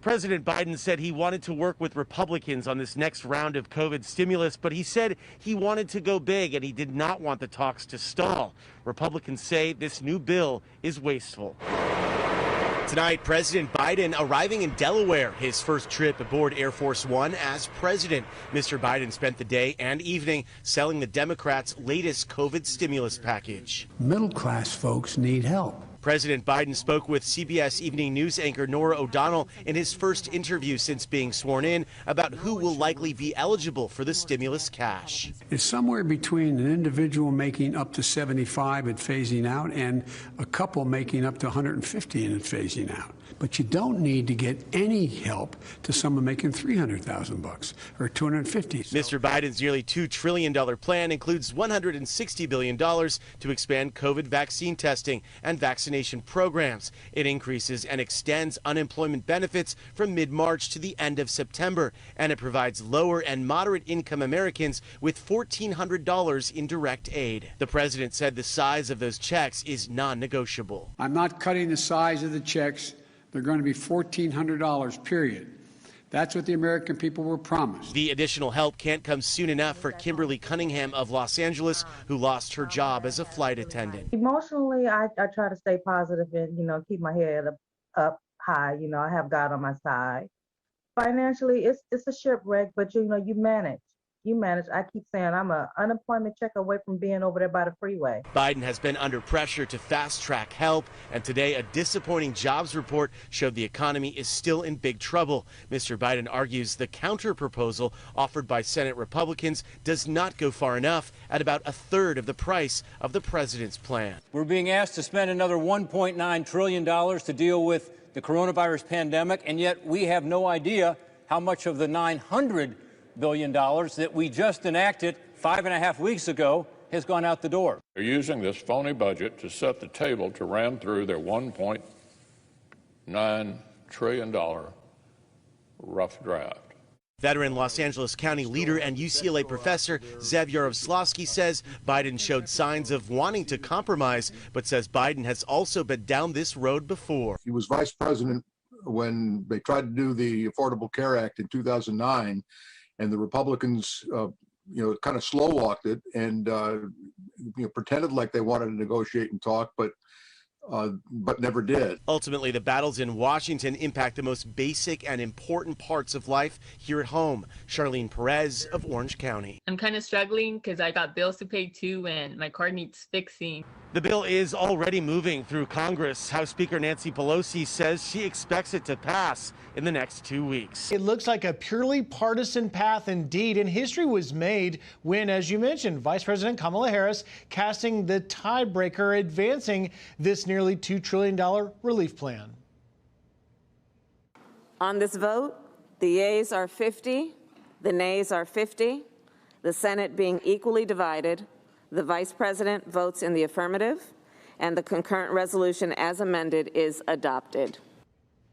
President Biden said he wanted to work with Republicans on this next round of COVID stimulus, but he said he wanted to go big and he did not want the talks to stall. Republicans say this new bill is wasteful. Tonight, President Biden arriving in Delaware, his first trip aboard Air Force One as president. Mr. Biden spent the day and evening selling the Democrats' latest COVID stimulus package. Middle-class folks need help. President Biden spoke with CBS Evening News anchor Norah O'Donnell in his first interview since being sworn in about who will likely be eligible for the stimulus cash. It's somewhere between an individual making up to 75 and phasing out and a couple making up to 150 and phasing out. But you don't need to get any help to someone making $300,000 or $250,000. Mr. Biden's nearly $2 trillion plan includes $160 billion to expand COVID vaccine testing and vaccination programs. It increases and extends unemployment benefits from mid-March to the end of September, and it provides lower and moderate income Americans with $1,400 in direct aid. The president said the size of those checks is non-negotiable. I'm not cutting the size of the checks. They're going to be $1,400, period. That's what the American people were promised. The additional help can't come soon enough for Kimberly Cunningham of Los Angeles, who lost her job as a flight attendant. Emotionally, I try to stay positive and, keep my head up high. I have God on my side. Financially, it's a shipwreck, but, you manage. You manage. I keep saying I'm an unemployment check away from being over there by the freeway. Biden has been under pressure to fast-track help, and today a disappointing jobs report showed the economy is still in big trouble. Mr. Biden argues the counter-proposal offered by Senate Republicans does not go far enough at about a third of the price of the president's plan. We're being asked to spend another $1.9 trillion to deal with the coronavirus pandemic, and yet we have no idea how much of the $900 billion that we just enacted 5.5 weeks ago has gone out the door. They're using this phony budget to set the table to ram through their $1.9 trillion rough draft. Veteran Los Angeles County leader and UCLA professor Zev Yarovslavsky says Biden showed signs of wanting to compromise, but says Biden has also been down this road before. He was vice president when they tried to do the Affordable Care Act in 2009. And the Republicans, kind of slow walked it and, pretended like they wanted to negotiate and talk, but never did. Ultimately, the battles in Washington impact the most basic and important parts of life here at home. Charlene Perez of Orange County. I'm kind of struggling because I got bills to pay too, and my car needs fixing. The bill is already moving through Congress. House Speaker Nancy Pelosi says she expects it to pass in the next 2 weeks. It looks like a purely partisan path indeed, and history was made when, as you mentioned, Vice President Kamala Harris casting the tiebreaker, advancing this nearly $2 trillion relief plan. On this vote, the yeas are 50, the nays are 50, the Senate being equally divided. The Vice President votes in the affirmative, and the concurrent resolution as amended is adopted.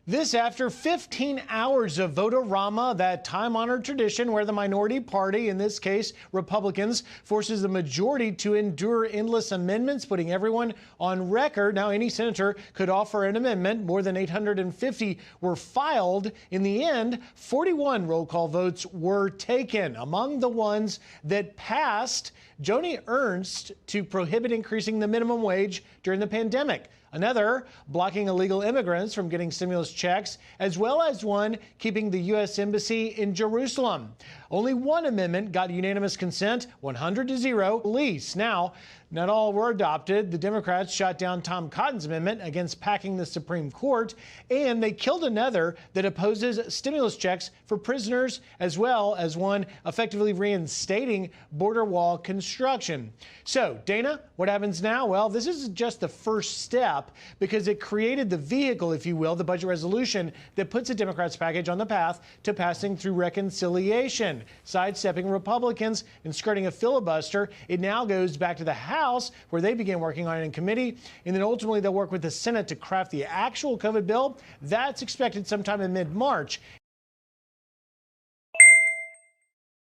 This after 15 hours of vote-a-rama, that time-honored tradition where the minority party, in this case Republicans, forces the majority to endure endless amendments, putting everyone on record. Now, any senator could offer an amendment. More than 850 were filed. In the end, 41 roll call votes were taken. Among the ones that passed, Joni Ernst to prohibit increasing the minimum wage during the pandemic. Another, blocking illegal immigrants from getting stimulus checks, as well as one keeping the U.S. Embassy in Jerusalem. Only one amendment got unanimous consent, 100-0. Police. Now, not all were adopted. The Democrats shot down Tom Cotton's amendment against packing the Supreme Court, and they killed another that opposes stimulus checks for prisoners, as well as one effectively reinstating border wall construction. So, Dana, what happens now? Well, this is just the first step because it created the vehicle, if you will, the budget resolution that puts the Democrats' package on the path to passing through reconciliation. Sidestepping Republicans and skirting a filibuster, it now goes back to the House, where they began working on it in committee, and then ultimately they'll work with the Senate to craft the actual COVID bill. That's expected sometime in mid-March.